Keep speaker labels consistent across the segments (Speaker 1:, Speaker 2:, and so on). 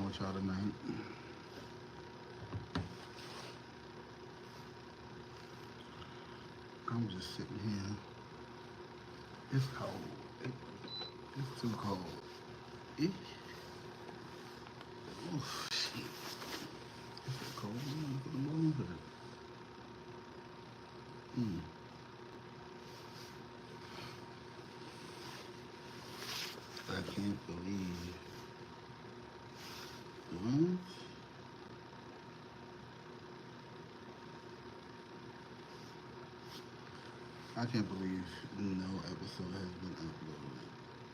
Speaker 1: with y'all tonight. I'm just sitting here. It's cold. It, it's too cold. It, oh, shit. It's so cold. Look at the moon hood. Mm. I can't believe. What? I can't believe no episode has been uploaded.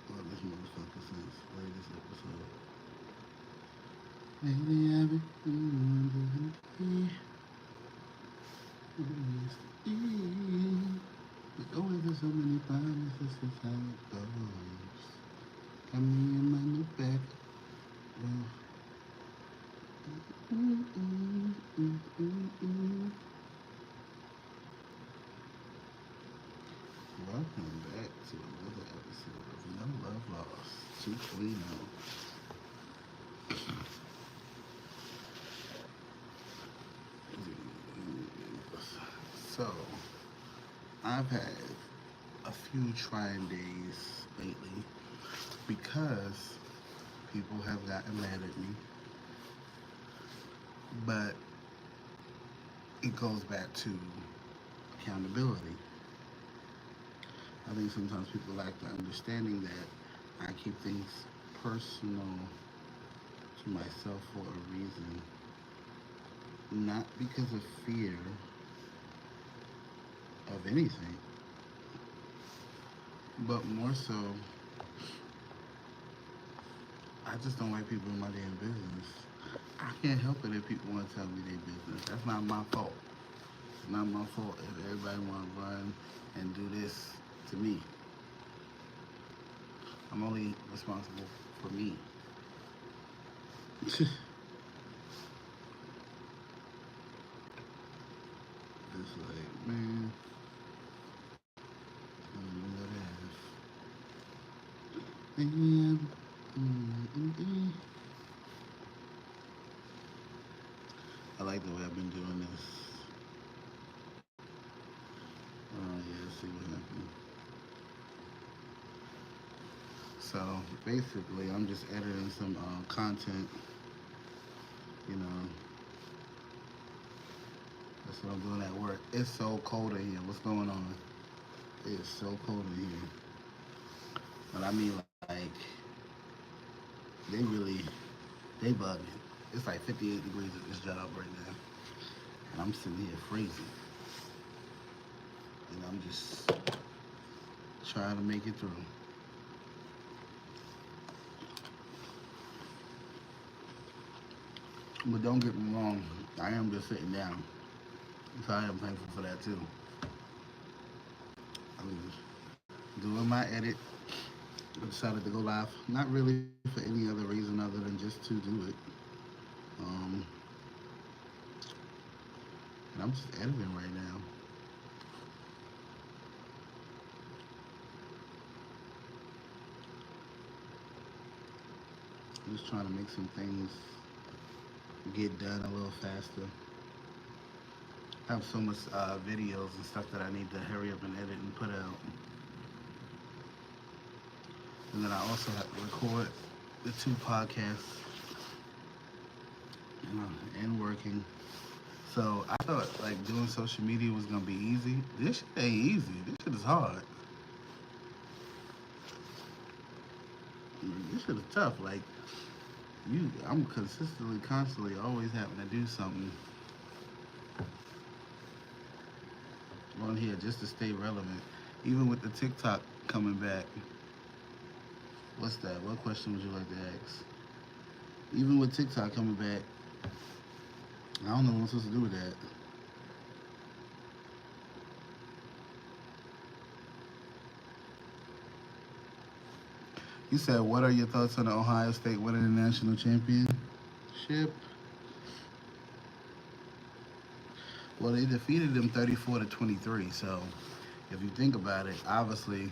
Speaker 1: Well, this motherfucker since latest episode. Lately I've been wondering what it is to eat. But always there's so many promises, that's how it goes. Got me in my new back. Well, mm, mm, mm, mm, mm. Welcome back to another episode of No Love Lost 2.0. So, I've had a few trying days lately because people have gotten mad at me, but it goes back to accountability. I think sometimes people lack the understanding that I keep things personal to myself for a reason, not because of fear of anything, but more so, I just don't like people in my damn business. I can't help it if people want to tell me their business. That's not my fault. It's not my fault if everybody want to run and do this to me. I'm only responsible for me. It's like, man, I don't know what it is. Yeah. I like the way I've been doing this. Oh yeah, let's see what happens. So basically, I'm just editing some content. You know, that's what I'm doing at work. It's so cold in here. What's going on? It's so cold in here. But I mean, like, they bugging. It's like 58 degrees at this job right now, and I'm sitting here freezing. And I'm just trying to make it through. But don't get me wrong, I am just sitting down. So I am thankful for that too. I was doing my edit. I decided to go live, not really for any other reason other than just to do it. Um, and I'm just editing right now. I'm just trying to make some things get done a little faster. I have so much videos and stuff that I need to hurry up and edit and put out. And then I also have to record the two podcasts, you know, and working. So I thought like doing social media was gonna be easy. This shit ain't easy. This shit is hard. This shit is tough. Like I'm consistently, constantly, always having to do something on here just to stay relevant. Even with the TikTok coming back. What's that? What question would you like to ask? Even with TikTok coming back, I don't know what I'm supposed to do with that. You said, what are your thoughts on the Ohio State winning the national championship? Well, they defeated them 34-23. So, if you think about it, obviously,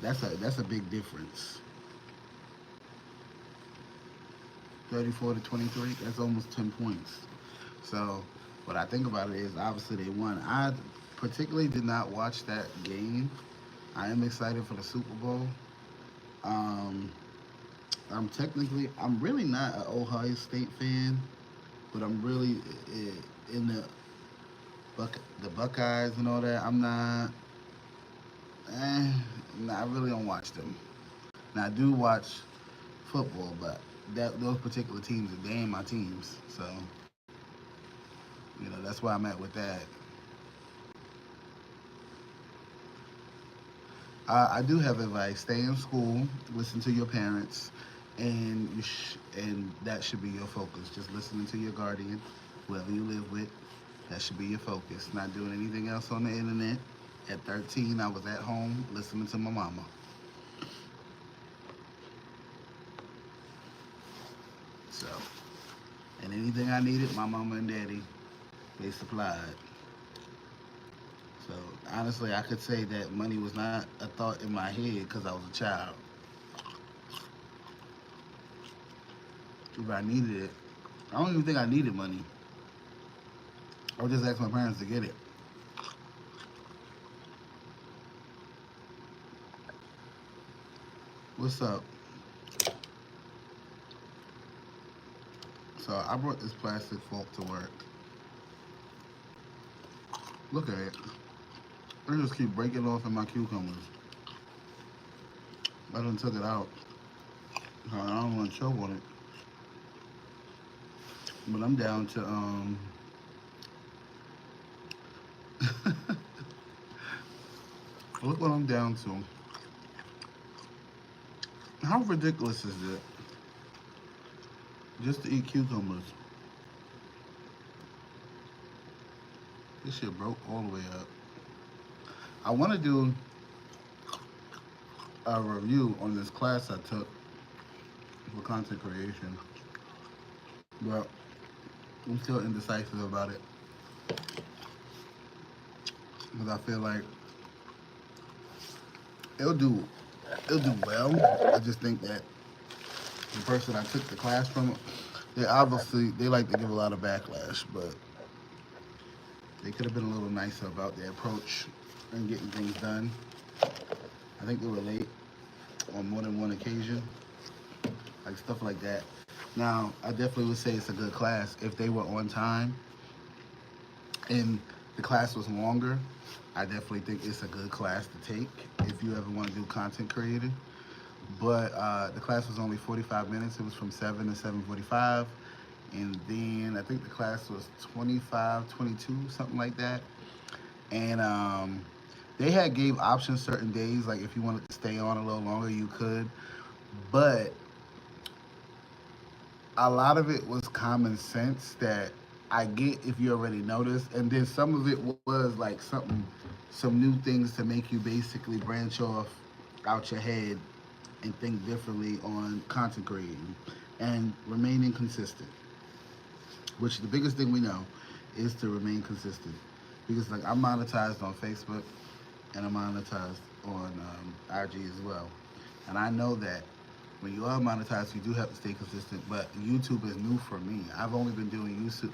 Speaker 1: That's a big difference. 34 to 23. That's almost 10 points. So, what I think about it is obviously they won. I particularly did not watch that game. I am excited for the Super Bowl. Um, I'm really not an Ohio State fan, but I'm really in the Buckeyes and all that. I'm not. Eh, nah, I really don't watch them. Now I do watch football, but those particular teams, they ain't my teams. So that's where I'm at with that. I do have advice: stay in school, listen to your parents, and and that should be your focus. Just listening to your guardian, whoever you live with. That should be your focus. Not doing anything else on the internet. At 13, I was at home listening to my mama. So, and anything I needed, my mama and daddy, they supplied. So, honestly, I could say that money was not a thought in my head because I was a child. If I needed it, I don't even think I needed money. I would just ask my parents to get it. What's up? So, I brought this plastic fork to work. Look at it. I just keep breaking off in my cucumbers. I done took it out. I don't want to choke on it. But I'm down to look what I'm down to. How ridiculous is it just to eat cucumbers? This shit broke all the way up. I want to do a review on this class I took for content creation, but I'm still indecisive about it because I feel like it'll do it'll do well. I just think that the person I took the class from, they like to give a lot of backlash, but they could have been a little nicer about their approach and getting things done. I think they were late on more than one occasion, like stuff like that. Now, I definitely would say it's a good class if they were on time and the class was longer. I definitely think it's a good class to take if you ever want to do content creating. But the class was only 45 minutes. It was from 7 to 7:45. And then I think the class was 25, 22, something like that. And they had gave options certain days, like if you wanted to stay on a little longer, you could. But a lot of it was common sense that I get if you already noticed, and then some of it was like some new things to make you basically branch off out your head and think differently on content creating and remaining consistent. Which the biggest thing we know is to remain consistent, because like I'm monetized on Facebook and I'm monetized on IG as well, and I know that when you are monetized, you do have to stay consistent. But YouTube is new for me. I've only been doing YouTube.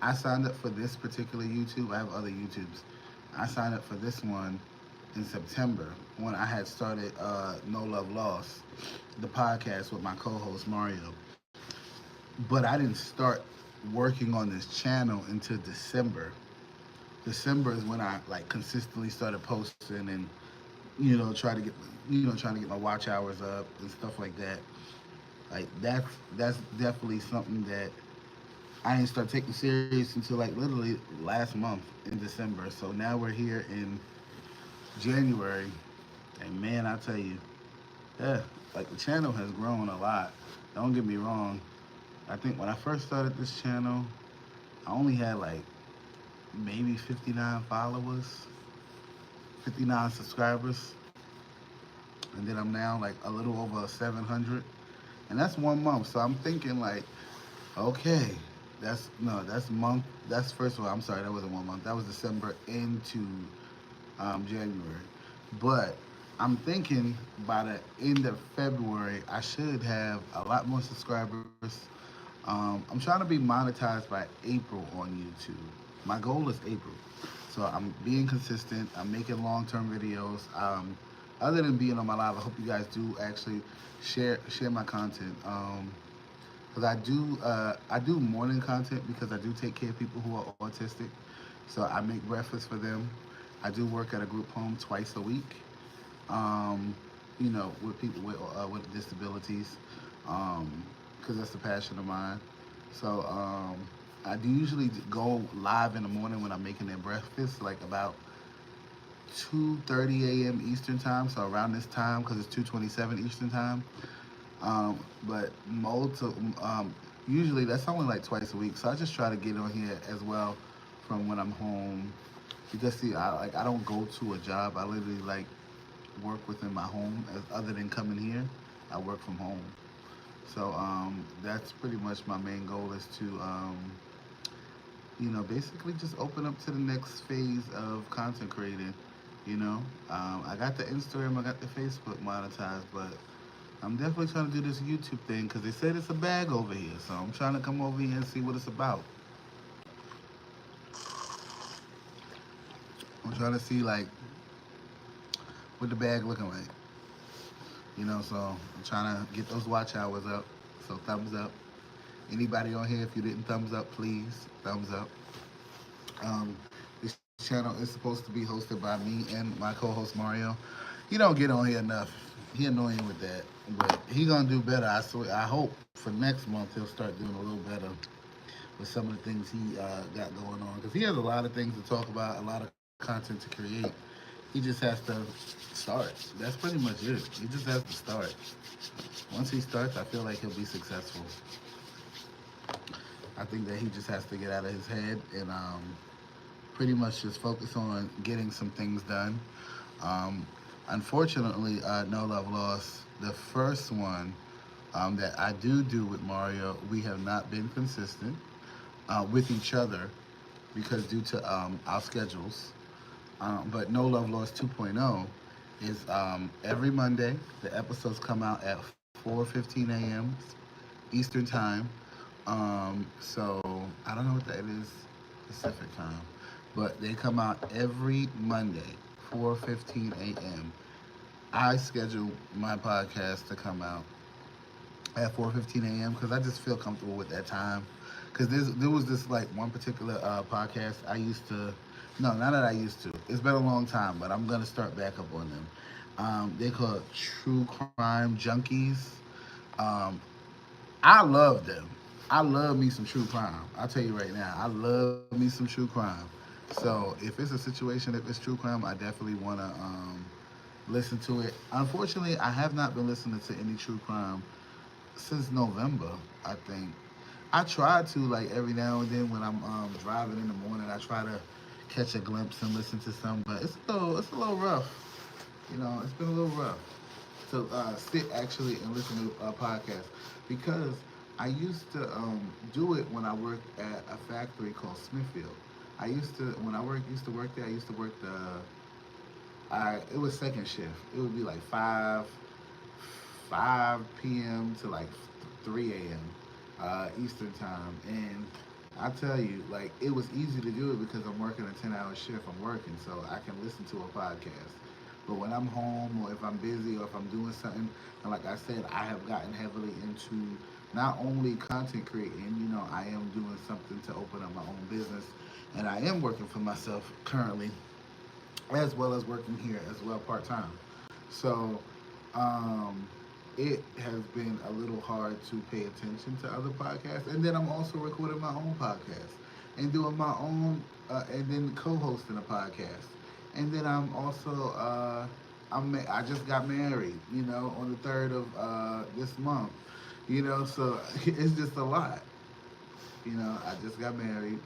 Speaker 1: I signed up for this particular YouTube. I have other YouTubes. I signed up for this one in September when I had started No Love Lost, the podcast with my co-host Mario. But I didn't start working on this channel until December. December is when I like consistently started posting and try to get trying to get my watch hours up and stuff like that. Like that's definitely something that I didn't start taking serious until like literally last month in December. So now we're here in January, and man, I tell you, yeah, like the channel has grown a lot. Don't get me wrong. I think when I first started this channel, I only had like maybe 59 followers, 59 subscribers, and then I'm now like a little over 700, and that's 1 month. So I'm thinking like, okay, that's no, that's month. That's first of all, I'm sorry, that wasn't 1 month. That was December into January, but I'm thinking by the end of February, I should have a lot more subscribers. I'm trying to be monetized by April on YouTube. My goal is April. So I'm being consistent. I'm making long-term videos. Other than being on my live, I hope you guys do actually share my content. Because I do morning content because I do take care of people who are autistic. So I make breakfast for them. I do work at a group home twice a week. Um, with people with disabilities, because that's a passion of mine. So I do usually go live in the morning when I'm making their breakfast, like about 2:30 a.m. Eastern time. So around this time, because it's 2:27 Eastern time. But usually that's only like twice a week. So I just try to get on here as well from when I'm home. Because see, I don't go to a job. I literally like work within my home. As other than coming here, I work from home. So that's pretty much my main goal is to basically just open up to the next phase of content creating. I got the Instagram, I got the Facebook monetized, but I'm definitely trying to do this YouTube thing because they said it's a bag over here. So I'm trying to come over here and see what it's about. I'm trying to see like what the bag looking like. So I'm trying to get those watch hours up. So thumbs up. Anybody on here, if you didn't thumbs up, please thumbs up. This channel is supposed to be hosted by me and my co-host Mario. He don't get on here enough. He annoying with that, but he gonna do better. I swear. I hope for next month he'll start doing a little better with some of the things he got going on because he has a lot of things to talk about, a lot of content to create. He just has to start. That's pretty much it. He just has to start. Once he starts, I feel like he'll be successful. I think that he just has to get out of his head and pretty much just focus on getting some things done. Um, Unfortunately, No Love Lost, the first one that I do with Mario, we have not been consistent with each other because due to our schedules. But No Love Lost 2.0 is every Monday. The episodes come out at 4:15 a.m. Eastern Time. So I don't know what that is Pacific time, but they come out every Monday, 4:15 a.m. I schedule my podcast to come out at 4:15 a.m. because I just feel comfortable with that time. Because there was this like one particular podcast I used to, no, not that I used to. It's been a long time, but I'm gonna start back up on them. They call it True Crime Junkies. Um, I love them. I love me some true crime. I'll tell you right now, I love me some true crime. So if it's a situation, if it's true crime, I definitely want to listen to it. Unfortunately, I have not been listening to any true crime since November, I think. I try to like every now and then when I'm driving in the morning. I try to catch a glimpse and listen to some, but it's a little rough. It's been a little rough to sit actually and listen to a podcast because I used to do it when I worked at a factory called Smithfield. I used to when I worked used to work there. I used to work I it was second shift. It would be like five p.m. to like 3 a.m. Eastern time, and I tell you, like it was easy to do it because I'm working a 10-hour shift. I'm working, so I can listen to a podcast. But when I'm home, or if I'm busy, or if I'm doing something, and like I said, I have gotten heavily into not only content creating. I am doing something to open up my own business, and I am working for myself currently as well as working here as well part time. So um, it has been a little hard to pay attention to other podcasts, and then I'm also recording my own podcast and doing my own, and then co-hosting a podcast, and then I'm also I just got married, on the 3rd of this month, so it's just a lot. I just got married.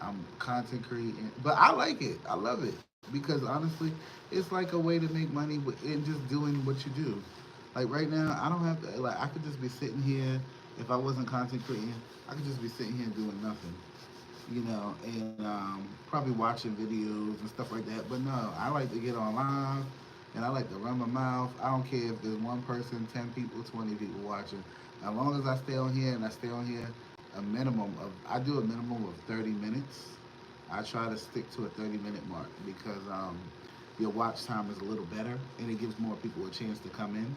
Speaker 1: I'm content creating, but I like it. I love it because honestly, it's like a way to make money and just doing what you do. Like right now, I don't have to. Like I could just be sitting here. If I wasn't content creating, I could just be sitting here doing nothing. And probably watching videos and stuff like that. But no, I like to get online and I like to run my mouth. I don't care if there's one person, 10 people, 20 people watching. As long as I stay on here and I stay on here I do a minimum of 30 minutes. I try to stick to a 30-minute mark because your watch time is a little better and it gives more people a chance to come in.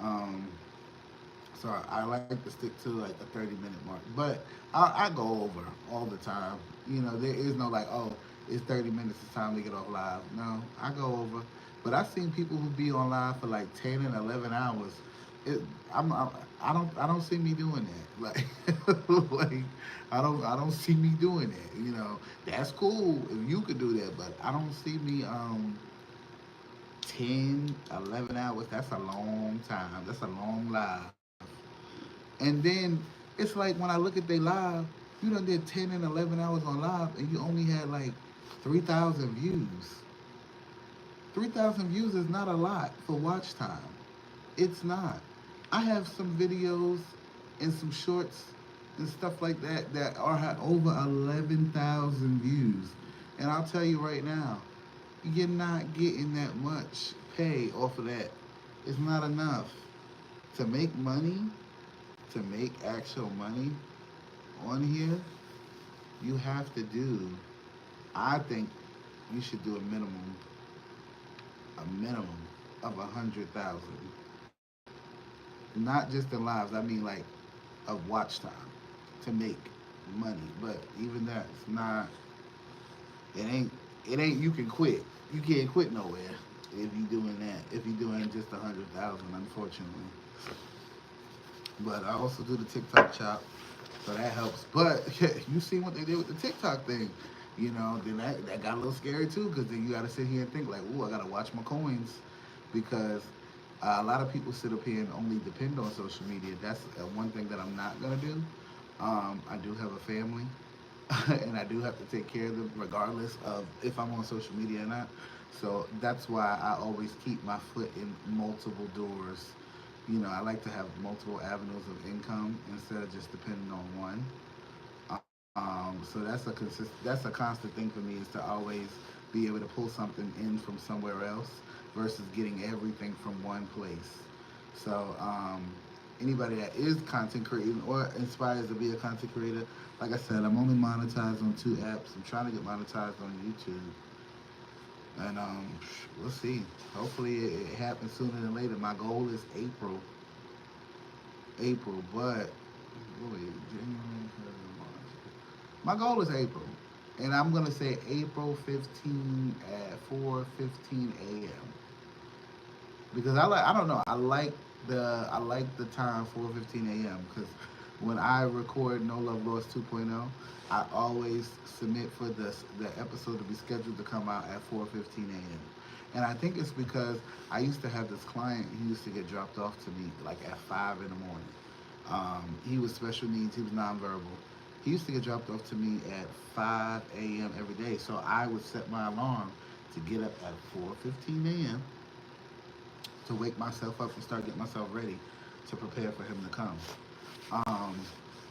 Speaker 1: Um, so I like to stick to like a 30-minute mark. But I go over all the time. There is no like, oh, it's 30 minutes, it's time to get off live. No, I go over. But I've seen people who be on live for like 10 and 11 hours. It, I'm I don't see me doing that. Like I don't see me doing that. That's cool if you could do that, but I don't see me 10, 11 hours. That's a long time. That's a long live. And then it's like when I look at they live, you done did 10 and 11 hours on live and you only had like 3,000 views. 3,000 views is not a lot for watch time. It's not. I have some videos and some shorts and stuff like that that are over 11,000 views. And I'll tell you right now, you're not getting that much pay off of that. It's not enough to make money, to make actual money on here. You have to do. I think you should do a minimum of 100,000, not just in lives. I mean like of watch time to make money. But even that's not. It ain't. It ain't. You can quit. You can't quit nowhere if you doing that. If you doing just 100,000, unfortunately. But I also do the TikTok chop, so that helps. But yeah, you see what they did with the TikTok thing. Then that got a little scary too, because then you got to sit here and think like, ooh, I got to watch my coins, because a lot of people sit up here and only depend on social media. That's one thing that I'm not gonna do. I do have a family, and I do have to take care of them regardless of if I'm on social media or not. So that's why I always keep my foot in multiple doors. I like to have multiple avenues of income instead of just depending on one. So that's a constant thing for me, is to always be able to pull something in from somewhere else versus getting everything from one place. So anybody that is content creating or inspires to be a content creator, like I said, I'm only monetized on 2 apps. I'm trying to get monetized on YouTube, and we'll see. Hopefully it happens sooner than later. My goal is April, but wait, January, February, March. My goal is April, and I'm gonna say April 15 at 4:15 a.m. Because I don't know, I like the time 4:15 a.m. because when I record No Love Lost 2.0, I always submit for the episode to be scheduled to come out at 4:15 a.m. And I think it's because I used to have this client. He used to get dropped off to me like at 5 in the morning. He was special needs. He was nonverbal. He used to get dropped off to me at 5 a.m. every day. So I would set my alarm to get up at 4:15 a.m. to wake myself up and start getting myself ready to prepare for him to come. Um,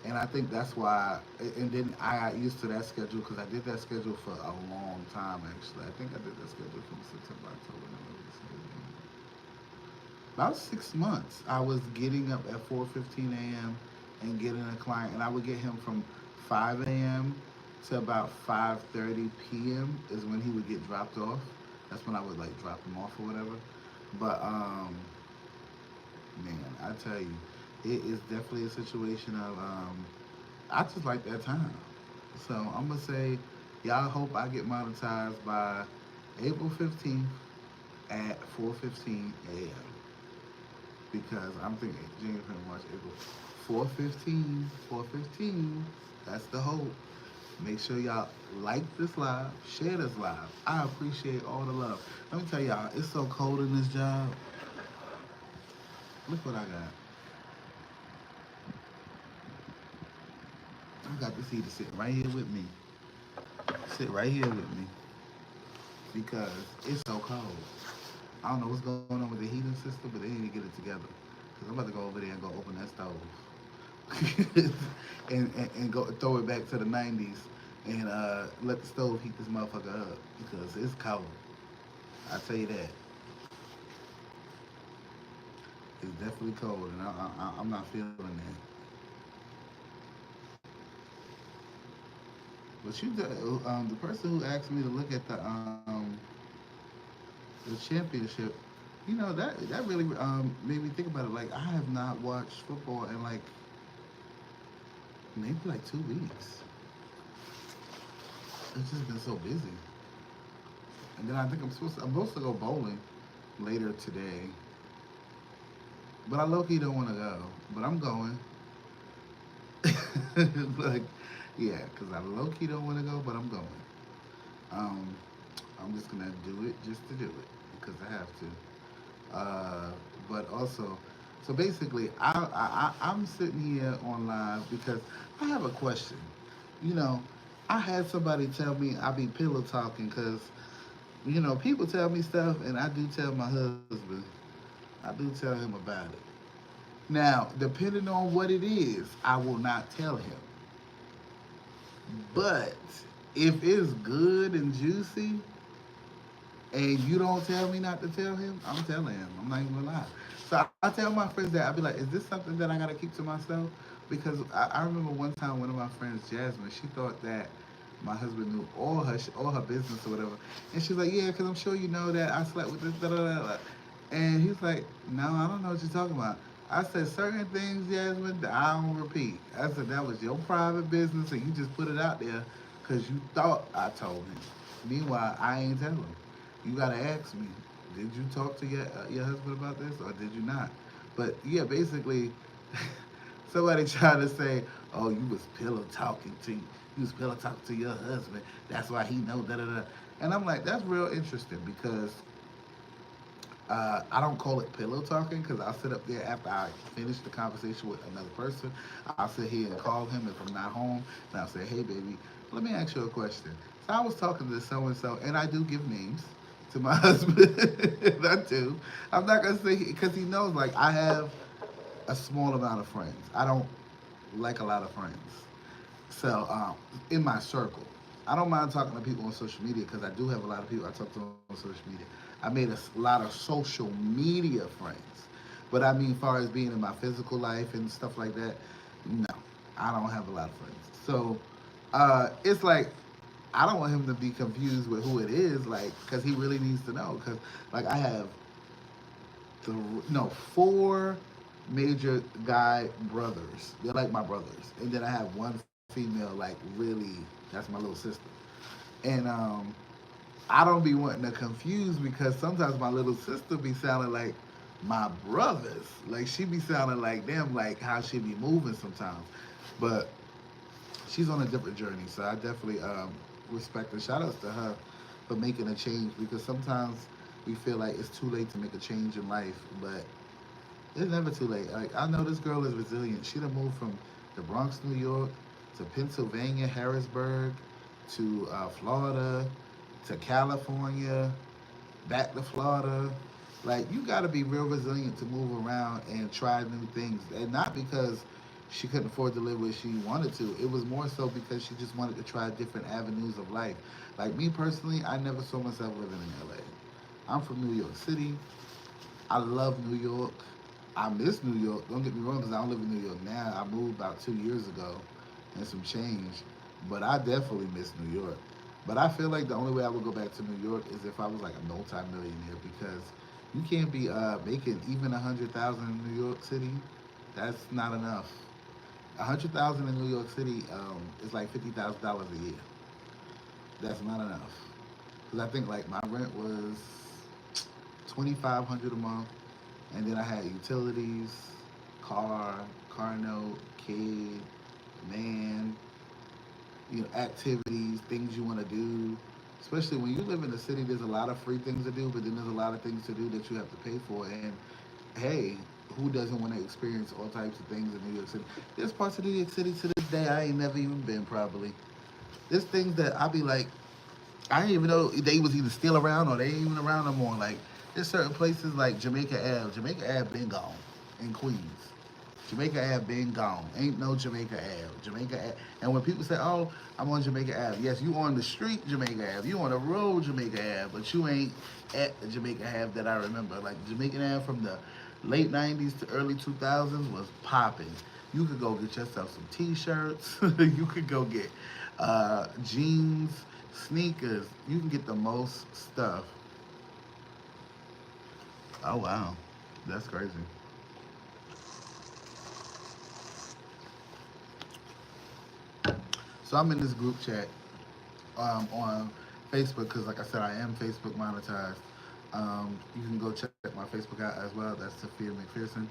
Speaker 1: and I think that's why. And then I got used to that schedule because I did that schedule for a long time. Actually, I think I did that schedule from September, October, November, December, about 6 months. I was getting up at 4:15 a.m. and getting a client, and I would get him from 5 a.m. to about 5:30 p.m. is when he would get dropped off. That's when I would like drop him off or whatever. But man, I tell you, it is definitely a situation of I just like that time. So I'm gonna say, y'all hope I get monetized by April 15th at 4:15 a.m. because I'm thinking January, February, March, April, 4:15, 4:15. That's the hope. Make sure y'all like this live, share this live. I appreciate all the love. Let me tell y'all, it's so cold in this job. Look what I got. I got this heater sitting right here with me. Sit right here with me because it's so cold. I don't know what's going on with the heating system, but they need to get it together. Cause I'm about to go over there and go open that stove and go throw it back to the 90s and let the stove heat this motherfucker up because it's cold. I tell you that. It's definitely cold, and I'm not feeling that. But the person who asked me to look at the championship, that really made me think about it. Like I have not watched football in like maybe like 2 weeks. It's just been so busy. And then I think I'm supposed to go bowling later today, but I low key don't want to go. But I'm going. Like, yeah, because I low key don't want to go, but I'm going. Um, I'm just gonna do it just to do it because I have to. But also, so basically, I'm sitting here on live because I have a question. You know, I had somebody tell me I be pillow talking because people tell me stuff, and I do tell my husband. I do tell him about it. Now, depending on what it is, I will not tell him. But if it's good and juicy, and you don't tell me not to tell him, I'm telling him. I'm not even gonna lie. So I tell my friends that I be like, is this something that I gotta keep to myself? Because I remember one time one of my friends, Jasmine, she thought that my husband knew all her business or whatever, and she's like, yeah, because I'm sure you know that I slept with this, da da da. Da. And he's like, no, I don't know what you're talking about. I said certain things, Jasmine, that I don't repeat. I said that was your private business, and you just put it out there because you thought I told him. Meanwhile, I ain't telling him. You gotta ask me. Did you talk to your husband about this, or did you not? But yeah, basically, somebody tried to say, "Oh, you was pillow talking to you was pillow talking to your husband. That's why he know da da da." And I'm like, that's real interesting because I don't call it pillow talking because I'll sit up there after I finish the conversation with another person. I'll sit here and call him if I'm not home, and I'll say, "Hey, baby, let me ask you a question." So I was talking to so and so, and I do give names to my husband. I do. I'm not gonna say because he knows like I have a small amount of friends. I don't like a lot of friends. So in my circle, I don't mind talking to people on social media because I do have a lot of people I talk to on social media. I made a lot of social media friends, but I mean, as far as being in my physical life and stuff like that, no, I don't have a lot of friends. So it's like I don't want him to be confused with who it is, like, because he really needs to know. Because like I have th- no four major guy brothers. They're like my brothers, and then I have one female, like really, that's my little sister. And I don't be wanting to confuse because sometimes my little sister be sounding like my brothers. Like she be sounding like them, like how she be moving sometimes. But she's on a different journey, so I definitely respect her. Shout outs to her for making a change because sometimes we feel like it's too late to make a change in life, but it's never too late. Like I know this girl is resilient. She done moved from the Bronx, New York, to Pennsylvania, Harrisburg, to Florida, to California, back to Florida. Like you got to be real resilient to move around and try new things, and not because she couldn't afford to live where she wanted to. It was more so because she just wanted to try different avenues of life. Like me personally, I never saw myself living in LA. I'm from New York City. I love New York. I miss New York. Don't get me wrong, because I don't live in New York now. I moved about 2 years ago and some change. But I definitely miss New York. But I feel like the only way I would go back to New York is if I was like a multi-millionaire because you can't be making even 100,000 in New York City. That's not enough. 100,000 in New York City is like $50,000 a year. That's not enough. Because I think like my rent was 2,500 a month, and then I had utilities, car, car note, kid, man, activities, things you want to do. Especially when you live in the city, there's a lot of free things to do, but then there's a lot of things to do that you have to pay for. And hey, who doesn't want to experience all types of things in New York City? There's parts of New York City to this day I ain't never even been probably. There's things that I be like, I didn't even know they was either still around or they ain't even around no more. Like there's certain places like Jamaica Ave. Jamaica Ave been gone in Queens. Jamaica Ave been gone. Ain't no Jamaica Ave. Jamaica Ave. And when people say, "Oh, I'm on Jamaica Ave," yes, you on the street Jamaica Ave. You on the road Jamaica Ave, but you ain't at the Jamaica Ave that I remember. Like Jamaica Ave from the Late 90s to early 2000s was popping. You could go get yourself some t-shirts. You could go get jeans, sneakers. You can get the most stuff. Oh wow, that's crazy. So I'm in this group chat on Facebook because, like I said, I am Facebook monetized. You can go check my Facebook out as well. That's Zaa'Fir McPherson,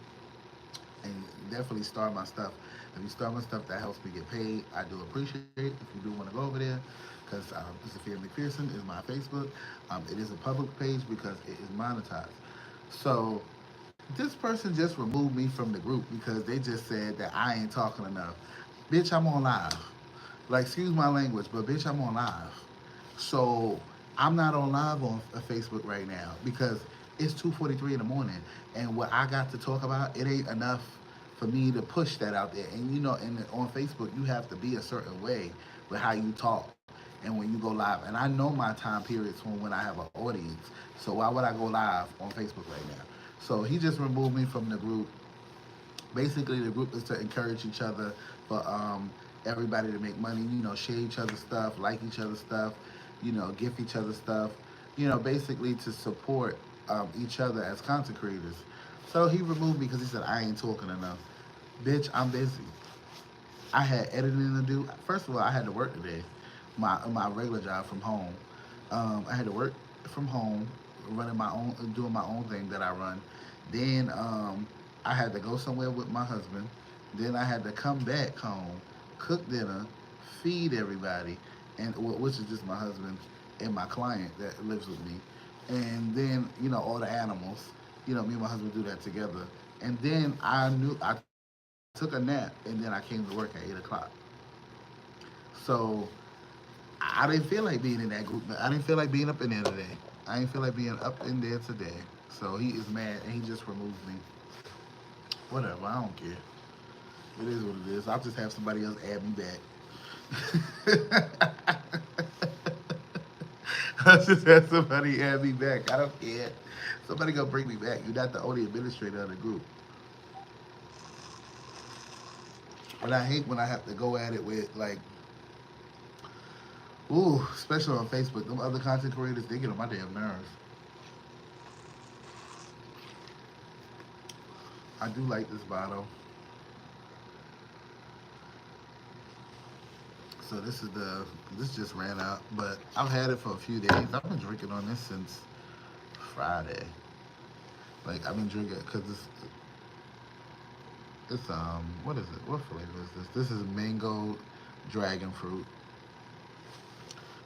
Speaker 1: and definitely start my stuff. If you start my stuff, that helps me get paid. I do appreciate it. If you do want to go over there, because Zaa'Fir McPherson is my Facebook. It is a public page because it is monetized. So this person just removed me from the group because they just said that I ain't talking enough. Bitch, I'm on live. Like, excuse my language, but bitch, I'm on live. So I'm not on live on Facebook right now because it's 2:43 in the morning, and what I got to talk about, it ain't enough for me to push that out there. And you know, on Facebook, you have to be a certain way with how you talk and when you go live. And I know my time periods when I have an audience. So why would I go live on Facebook right now? So he just removed me from the group. Basically, the group is to encourage each other for everybody to make money. You know, share each other's stuff, like each other's stuff. You know, gift each other stuff. You know, basically to support each other as content creators. So he removed me because he said I ain't talking enough. Bitch, I'm busy. I had editing to do. First of all, I had to work today, my regular job from home. I had to work from home, running my own, doing my own thing that I run. Then I had to go somewhere with my husband. Then I had to come back home, cook dinner, feed everybody, and which is just my husband and my client that lives with me. And then all the animals. Me and my husband do that together. And then I took a nap, and then I came to work at 8 o'clock. So I didn't feel like being in that group. I didn't feel like being up in there today. I didn't feel like being up in there today. So he is mad and he just removed me. Whatever, I don't care. It is what it is. I'll just have somebody else add me back. I'll just have somebody add me back. I don't care. Somebody gonna bring me back. You're not the only administrator of the group. And I hate when I have to go at it with like, ooh, especially on Facebook. Them other content creators, they get on my damn nerves. I do like this bottle. So this just ran out, but I've had it for a few days. I've been drinking on this since Friday. Like I've been drinking because it's what is it? What flavor is this? This is mango dragon fruit.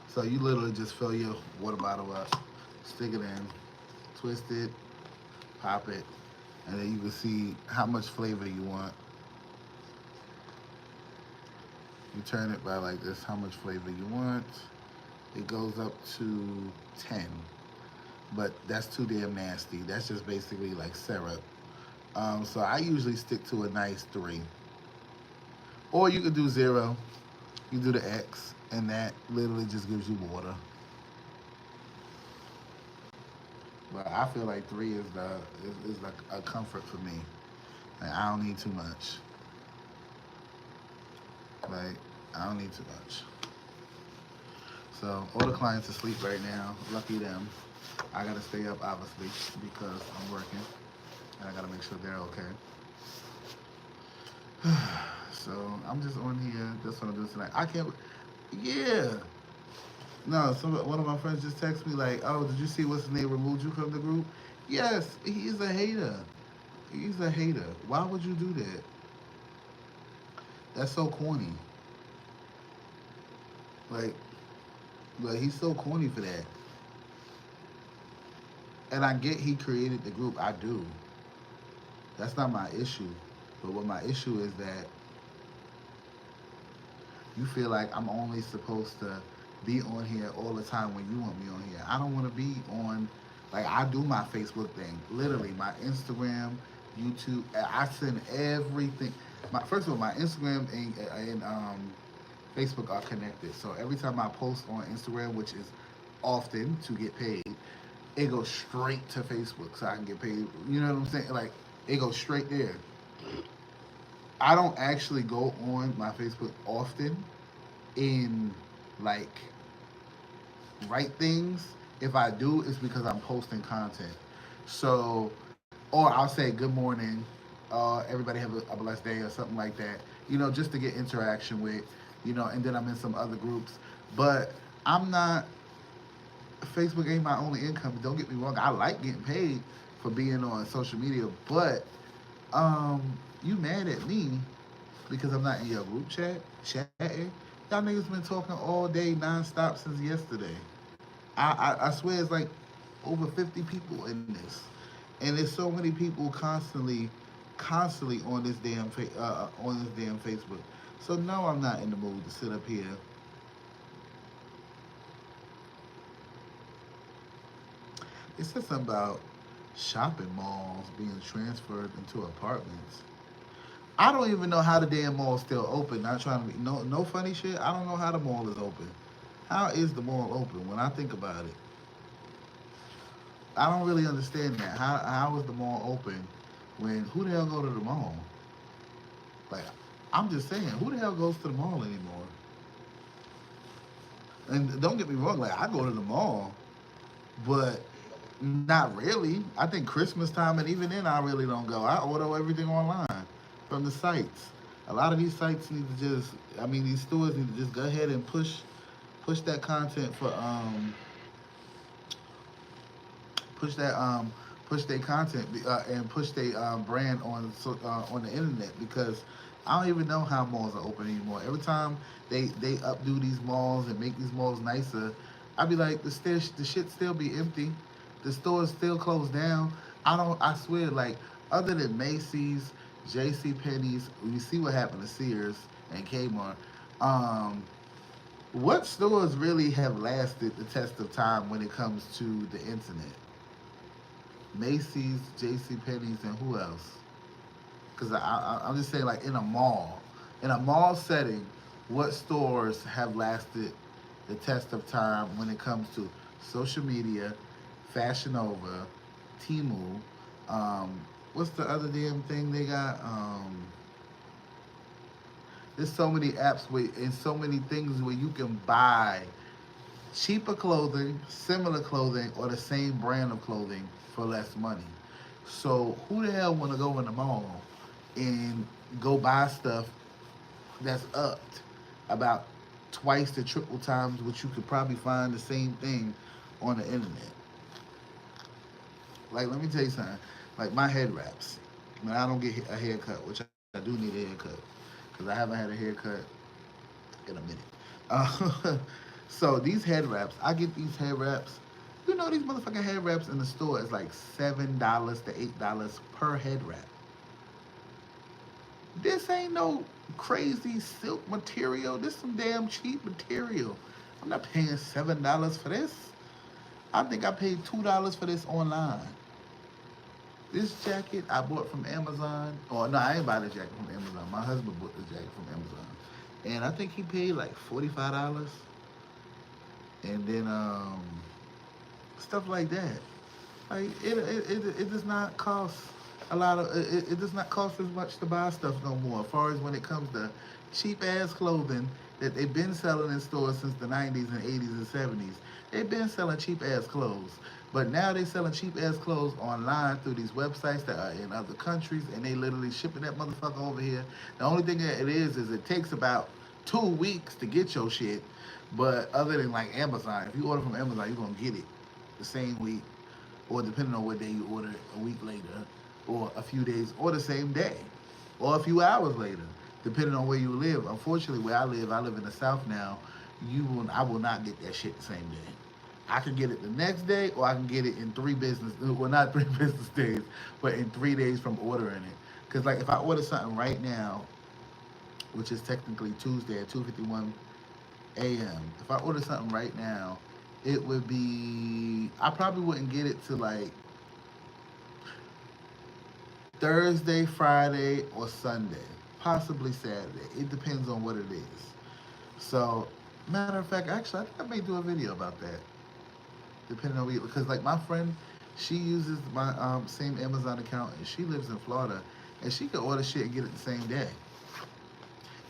Speaker 1: So you literally just fill your water bottle up, stick it in, twist it, pop it, and then you can see how much flavor you want. You turn it by like this, how much flavor you want. It goes up to 10, but that's too damn nasty. That's just basically like syrup. So I usually stick to a nice 3. Or you could do 0. You do the X, and that literally just gives you water. But I feel like 3 is like a comfort for me. Like I don't need too much. Like I don't need too much. So all the clients are asleep right now. Lucky them. I gotta stay up obviously because I'm working, and I gotta make sure they're okay. So I'm just on here. That's what I'm doing tonight. I can't. Yeah. No. One of my friends just texted me like, "Oh, did you see what's his name removed you from the group?" Yes. He is a hater. He's a hater. Why would you do that? That's so corny. Like, he's so corny for that. And I get he created the group. I do. That's not my issue. But what my issue is that you feel like I'm only supposed to be on here all the time when you want me on here. I don't want to be on, like, I do my Facebook thing. Literally, my Instagram, YouTube, I send everything. First of all, my Instagram and Facebook are connected. So every time I post on Instagram, which is often to get paid, it goes straight to Facebook so I can get paid. You know what I'm saying? Like, It goes straight there. I don't actually go on my Facebook often in like write things. If I do, it's because I'm posting content. So, or I'll say good morning, everybody have a blessed day or something like that. Just to get interaction with, and then I'm in some other groups. But I'm not. Facebook ain't my only income. Don't get me wrong. I like getting paid for being on social media, but you mad at me because I'm not in your group chatting. Y'all niggas been talking all day nonstop since yesterday. I swear it's like over 50 people in this, and there's so many people constantly on this damn Facebook. So no, I'm not in the mood to sit up here. It said something about shopping malls being transferred into apartments. I don't even know how the damn mall's still open. Not trying to be no funny shit. I don't know how the mall is open. How is the mall open? When I think about it, I don't really understand that. How is the mall open when who the hell go to the mall? Like, I'm just saying, who the hell goes to the mall anymore? And don't get me wrong, like I go to the mall, but not really. I think Christmas time, and even then, I really don't go. I order everything online from the sites. A lot of these sites need to these stores need to just go ahead and push that content for push that push their content and push their brand on the internet because I don't even know how malls are open anymore. Every time they updo these malls and make these malls nicer, I be like the shit still be empty, the stores still closed down. I swear like other than Macy's, J.C. Penney's, you see what happened to Sears and Kmart. Um, what stores really have lasted the test of time when it comes to the internet? Macy's, J.C. Penney's, and who else? Because I'm just saying, like in a mall setting, what stores have lasted the test of time when it comes to social media, Fashion Nova, Temu, what's the other damn thing they got? There's so many apps and so many things where you can buy cheaper clothing, similar clothing, or the same brand of clothing for less money. So who the hell want to go in the mall and go buy stuff that's upped about twice to triple times what you could probably find the same thing on the internet? Like, let me tell you something. Like my head wraps. When I don't get a haircut, which I do need a haircut, because I haven't had a haircut in a minute. So these head wraps, I get these head wraps. These motherfucking head wraps in the store is like $7 to $8 per head wrap. This ain't no crazy silk material. This some damn cheap material. I'm not paying $7 for this. I think I paid $2 for this online. This jacket I bought from Amazon. Oh no, I ain't buy the jacket from Amazon. My husband bought the jacket from Amazon, and I think he paid like $45. And then stuff like that. Like it does not cost a lot of it does not cost as much to buy stuff no more. As far as when it comes to cheap ass clothing that they've been selling in stores since the 90s and 80s and 70s. They've been selling cheap ass clothes. But now they're selling cheap ass clothes online through these websites that are in other countries and they literally shipping that motherfucker over here. The only thing that it is it takes about 2 weeks to get your shit. But other than like Amazon, if you order from Amazon, you're gonna get it the same week, or depending on what day you order, a week later, or a few days, or the same day, or a few hours later, depending on where you live. Unfortunately, where I live in the South now. I will not get that shit the same day. I can get it the next day, or I can get it in not 3 business days, but in 3 days from ordering it. Cause like if I order something right now, which is technically Tuesday at 2:51 a.m. If I order something right now, it would be I probably wouldn't get it to like Thursday, Friday, or Sunday, possibly Saturday. It depends on what it is. So, matter of fact, actually, I think I may do a video about that, depending on because like my friend, She uses my same Amazon account, and she lives in Florida, and she can order shit and get it the same day.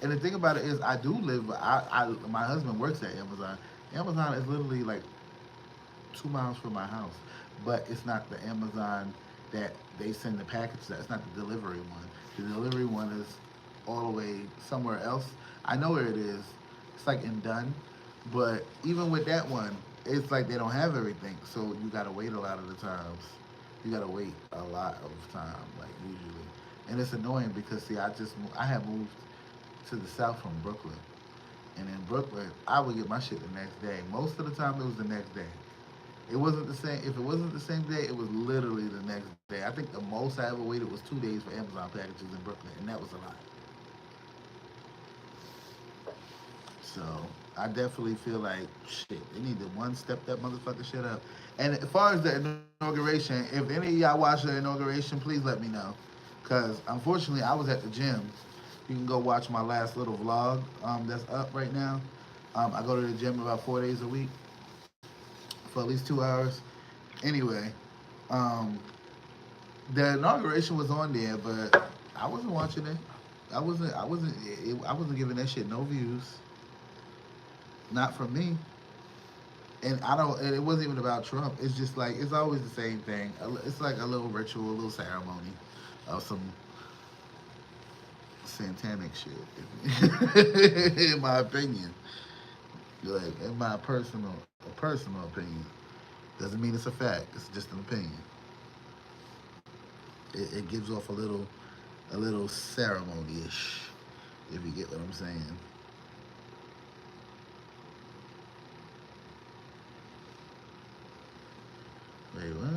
Speaker 1: And the thing about it is, I do live. My husband works at Amazon. Amazon is literally like 2 miles from my house, but it's not the Amazon that they send the package to. It's not the delivery one. The delivery one is all the way somewhere else. I know where it is. It's like in Dunn, but even with that one, it's like they don't have everything, so you gotta wait a lot of the times. You gotta wait a lot of time, like usually, and it's annoying because see, I have moved to the south from Brooklyn, and in Brooklyn, I would get my shit the next day. Most of the time, it was the next day. It wasn't the same. If it wasn't the same day, it was literally the next day. I think the most I ever waited was 2 days for Amazon packages in Brooklyn, and that was a lot. So I definitely feel like shit. They need to one step that motherfucker shit up. And as far as the inauguration, if any of y'all watch the inauguration, please let me know. Cause unfortunately, I was at the gym. You can go watch my last little vlog that's up right now. I go to the gym about 4 days a week for at least 2 hours. Anyway, um, the inauguration was on there, but I wasn't watching it. I wasn't giving that shit no views. Not from me. And I don't. And it wasn't even about Trump. It's just like it's always the same thing. It's like a little ritual, a little ceremony of some satanic shit. In my opinion, like in my personal opinion, doesn't mean it's a fact. It's just an opinion. It gives off a little ceremony ish. If you get what I'm saying. Wait, what?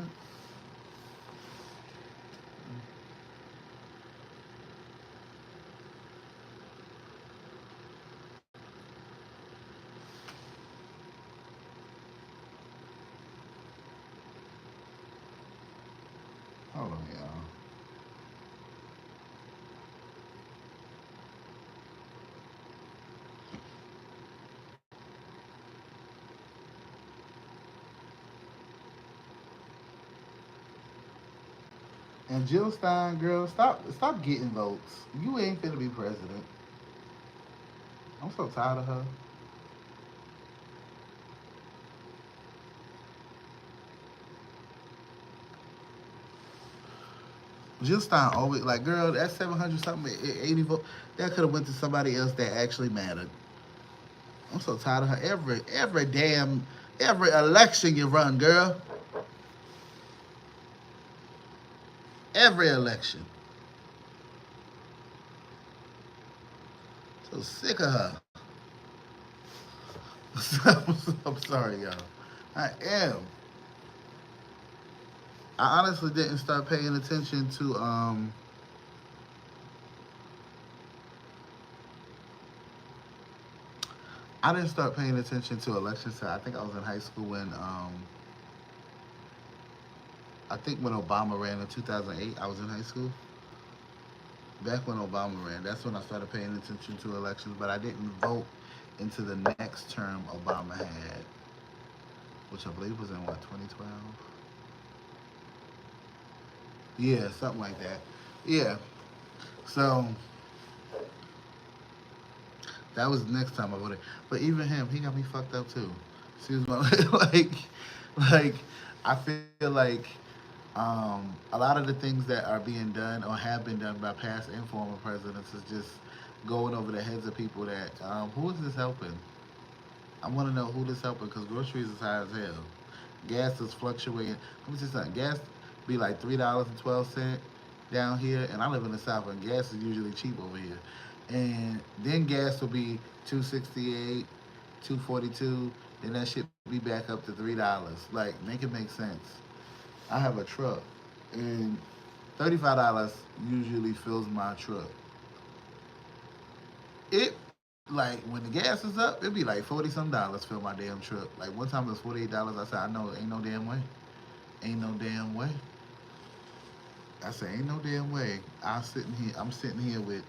Speaker 1: Hold on, y'all. And Jill Stein, girl, stop getting votes. You ain't finna be president. I'm so tired of her. Jill Stein always like, girl, that 700 something, 80 vote, that could have went to somebody else that actually mattered. I'm so tired of her. Every election you run, girl. Every election. So sick of her. I'm sorry, y'all. I am. I honestly didn't start paying attention to I didn't start paying attention to elections till I think I was in high school when I think when Obama ran in 2008. I was in high school. Back when Obama ran, that's when I started paying attention to elections. But I didn't vote into the next term Obama had, which I believe was in what 2012. Yeah, something like that. Yeah. So that was the next time I voted. But even him, he got me fucked up too. Excuse me, like I feel like a lot of the things that are being done or have been done by past and former presidents is just going over the heads of people that who is this helping? I want to know who this helping because groceries is high as hell. Gas is fluctuating. Let me tell you something. Gas be like $3.12 down here, and I live in the south, and gas is usually cheap over here. And then gas will be 268, 242. Then that shit be back up to $3. Like, make it make sense. I have a truck, and $35 usually fills my truck. It like when the gas is up, it'd be like 40 some dollars fill my damn truck. Like one time it was $48. I said, I know ain't no damn way. Ain't no damn way. I said, ain't no damn way. I'm sitting here with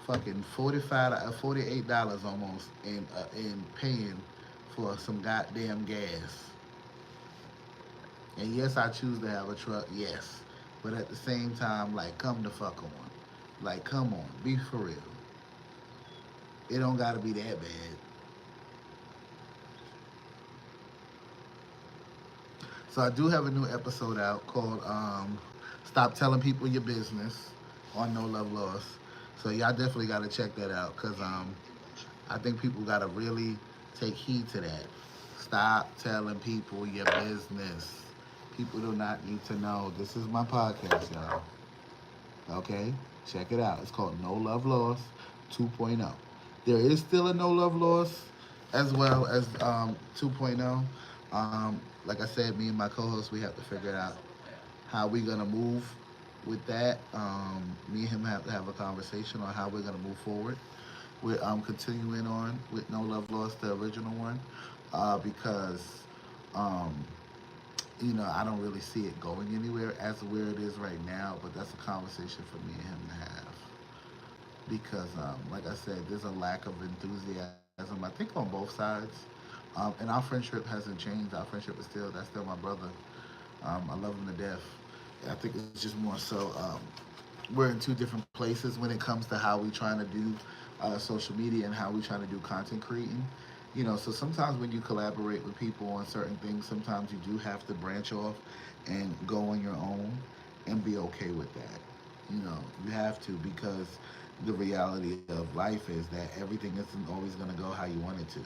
Speaker 1: fucking $48 almost and paying for some goddamn gas. And yes, I choose to have a truck, yes. But at the same time, like, come the fuck on. Like, come on, be for real. It don't gotta be that bad. So I do have a new episode out called "Stop Telling People Your Business" on No Love Lost. So y'all definitely got to check that out because I think people got to really take heed to that. Stop telling people your business. People do not need to know. This is my podcast, y'all. Okay, check it out. It's called No Love Lost 2.0. There is still a No Love Lost as well as 2.0. Like I said, me and my co-host, we have to figure out how we're gonna move with that. Me and him have to have a conversation on how we're gonna move forward. We're continuing on with No Love Lost, the original one, because um, I don't really see it going anywhere as where it is right now. But that's a conversation for me and him to have because, like I said, there's a lack of enthusiasm. I think on both sides, and our friendship hasn't changed. Our friendship is still that's still my brother. I love him to death. I think it's just more so we're in two different places when it comes to how we trying to do social media and how we trying to do content creating. So sometimes when you collaborate with people on certain things, sometimes you do have to branch off and go on your own and be okay with that. You have to because the reality of life is that everything isn't always going to go how you want it to.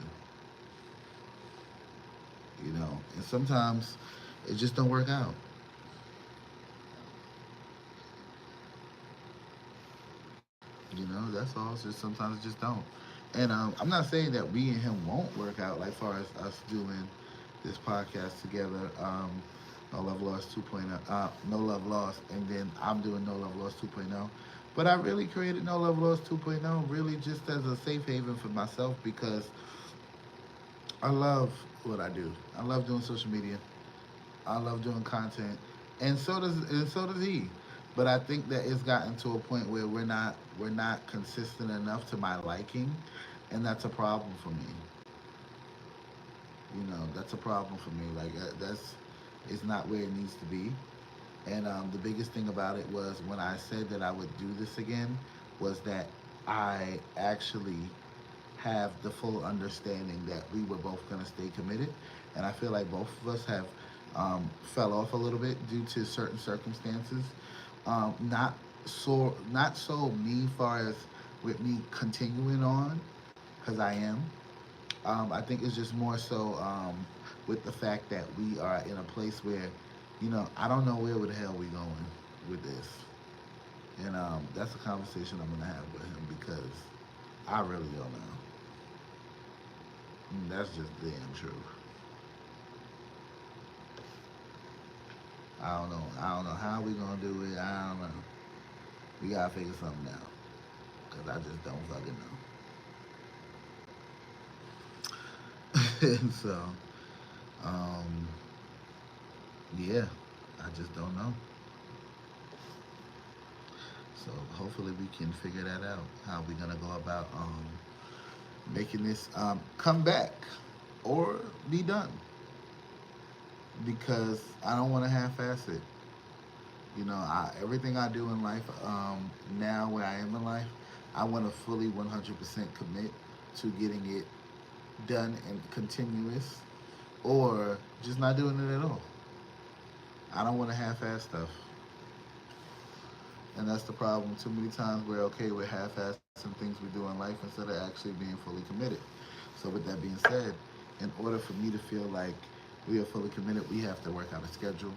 Speaker 1: And sometimes it just don't work out. That's all. It's just sometimes it just don't. And I'm not saying that we and him won't work out, like far as us doing this podcast together. No Love Lost 2.0, No Love Lost, and then I'm doing No Love Lost 2.0. But I really created No Love Lost 2.0 really just as a safe haven for myself because I love what I do. I love doing social media. I love doing content, and so does he. But I think that it's gotten to a point where we're not consistent enough to my liking, and that's a problem for me. That's a problem for me. Like that's it's not where it needs to be. And the biggest thing about it was when I said that I would do this again, was that I actually have the full understanding that we were both going to stay committed. And I feel like both of us have fell off a little bit due to certain circumstances. Not so me far as with me continuing on, because I am. I think it's just more so with the fact that we are in a place where, I don't know where the hell we going with this. And that's a conversation I'm going to have with him because I really don't know. That's just damn true. I don't know. I don't know how we gonna do it. I don't know. We gotta figure something out. Cause I just don't fucking know. And so, um, yeah, I just don't know. So hopefully we can figure that out. How we gonna go about making this come back or be done? Because I don't want to half-ass it. Everything I do in life, now where I am in life, I want to fully 100% commit to getting it done and continuous, or just not doing it at all. I don't want to half-ass stuff, and that's the problem. Too many times we're okay with half-assing things we do in life instead of actually being fully committed. So with that being said, in order for me to feel like we are fully committed, we have to work out a schedule.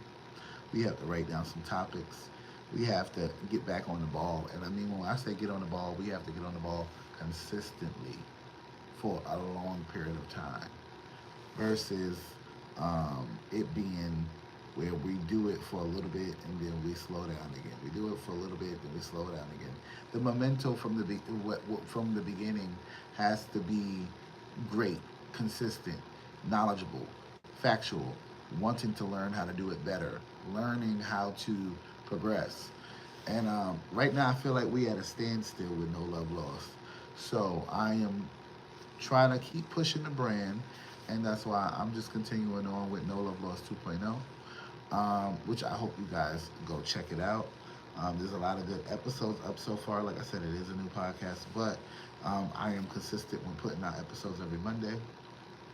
Speaker 1: We have to write down some topics. We have to get back on the ball. And I mean, when I say get on the ball, we have to get on the ball consistently for a long period of time versus it being where we do it for a little bit and then we slow down again. We do it for a little bit, then we slow down again. The memento from the beginning has to be great, consistent, knowledgeable, factual, wanting to learn how to do it better, learning how to progress. And right now, I feel like we at a standstill with No Love Lost. So I am trying to keep pushing the brand, and that's why I'm just continuing on with No Love Lost 2.0. which I hope you guys go check it out. There's a lot of good episodes up so far. Like I said, it is a new podcast, but I am consistent when putting out episodes every Monday.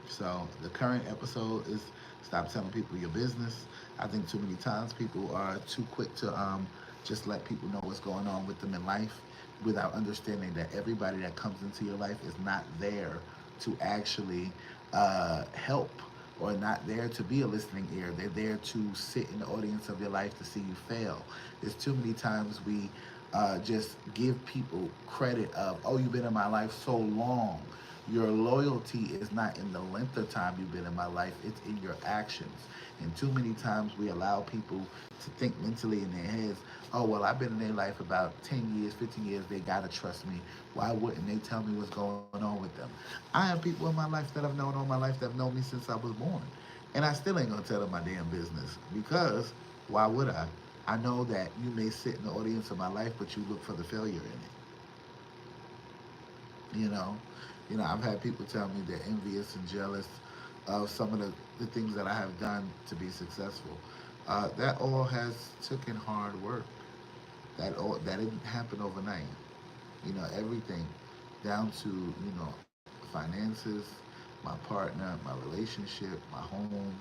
Speaker 1: So the current episode is stop telling people your business. I think too many times people are too quick to just let people know what's going on with them in life without understanding that everybody that comes into your life is not there to actually help or not there to be a listening ear. They're there to sit in the audience of your life to see you fail. There's too many times we just give people credit of, oh, you've been in my life so long. Your loyalty is not in the length of time you've been in my life, it's in your actions. And too many times we allow people to think mentally in their heads, oh, well, I've been in their life about 10 years, 15 years, they gotta trust me. Why wouldn't they tell me what's going on with them? I have people in my life that I've known all my life that have known me since I was born. And I still ain't gonna tell them my damn business because why would I? I know that you may sit in the audience of my life, but you look for the failure in it. You know, I've had people tell me they're envious and jealous of some of the things that I have done to be successful. That all has taken hard work. That didn't happen overnight. Everything down to finances, my partner, my relationship, my home,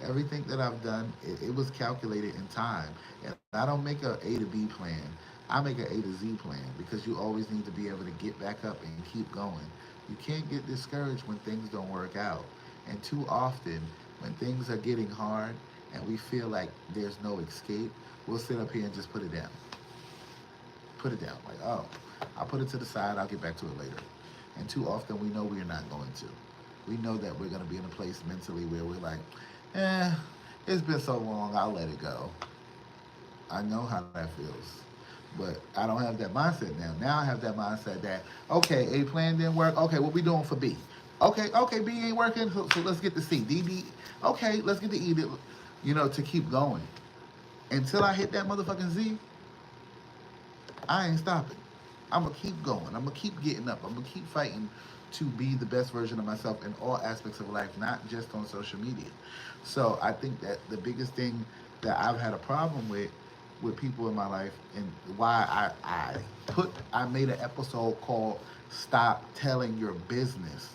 Speaker 1: everything that I've done, it was calculated in time. And I don't make a A to B plan. I make an A to Z plan because you always need to be able to get back up and keep going. You can't get discouraged when things don't work out. And too often, when things are getting hard and we feel like there's no escape, we'll sit up here and just put it down. Put it down. Like, oh, I'll put it to the side, I'll get back to it later. And too often we know we're not going to. We know that we're going to be in a place mentally where we're like, eh, it's been so long, I'll let it go. I know how that feels. But I don't have that mindset now. Now I have that mindset that, okay, A plan didn't work. Okay, what we doing for B? Okay, B ain't working, so let's get to C. D, okay, let's get to E. To keep going. Until I hit that motherfucking Z, I ain't stopping. I'm gonna keep going. I'm gonna keep getting up. I'm gonna keep fighting to be the best version of myself in all aspects of life, not just on social media. So I think that the biggest thing that I've had a problem with people in my life and why I made an episode called Stop Telling Your Business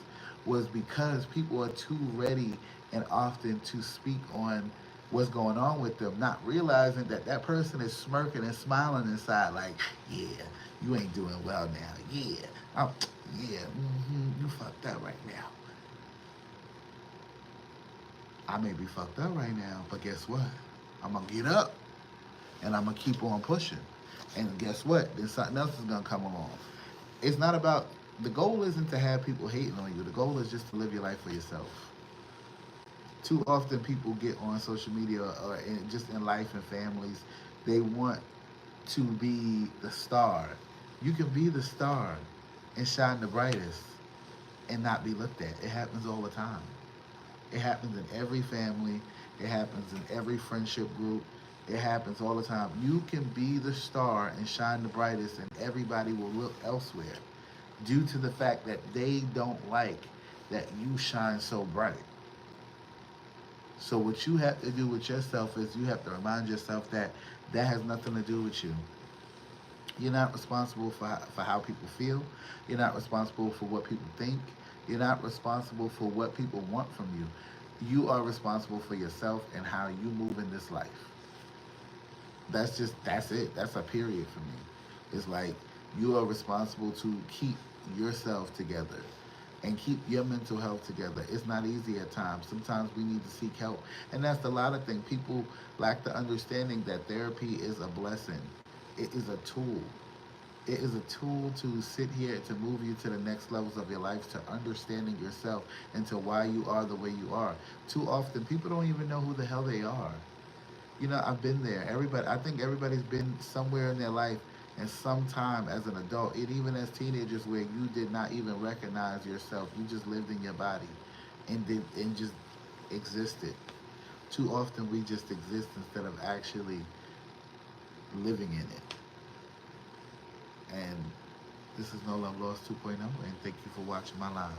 Speaker 1: was because people are too ready and often to speak on what's going on with them, not realizing that that person is smirking and smiling inside, like, yeah, you ain't doing well now. Yeah, I'm, yeah, you fucked up right now. I may be fucked up right now, but guess what? I'm gonna get up and I'm gonna keep on pushing. And guess what? Then something else is gonna come along. It's not about the goal isn't to have people hating on you. The goal is just to live your life for yourself. Too often people get on social media or just in life and families, they want to be the star. You can be the star and shine the brightest and not be looked at. It happens all the time. It happens in every family. It happens in every friendship group. It happens all the time. You can be the star and shine the brightest, and everybody will look elsewhere due to the fact that they don't like that you shine so bright. So what you have to do with yourself is you have to remind yourself that that has nothing to do with you. You're not responsible for how people feel. You're not responsible for what people think. You're not responsible for what people want from you. You are responsible for yourself and how you move in this life. That's it. That's a period for me. It's like you are responsible to keep yourself together and keep your mental health together. It's not easy at times. Sometimes we need to seek help. And that's a lot of things. People lack the understanding that therapy is a blessing. It is a tool. It is a tool to sit here to move you to the next levels of your life, to understanding yourself and to why you are the way you are. Too often people don't even know who the hell they are. I've been there. I think everybody's been somewhere in their life and sometime as an adult, and even as teenagers, where you did not even recognize yourself. You just lived in your body and just existed. Too often we just exist instead of actually living in it. And this is No Love Lost 2.0, and thank you for watching my live.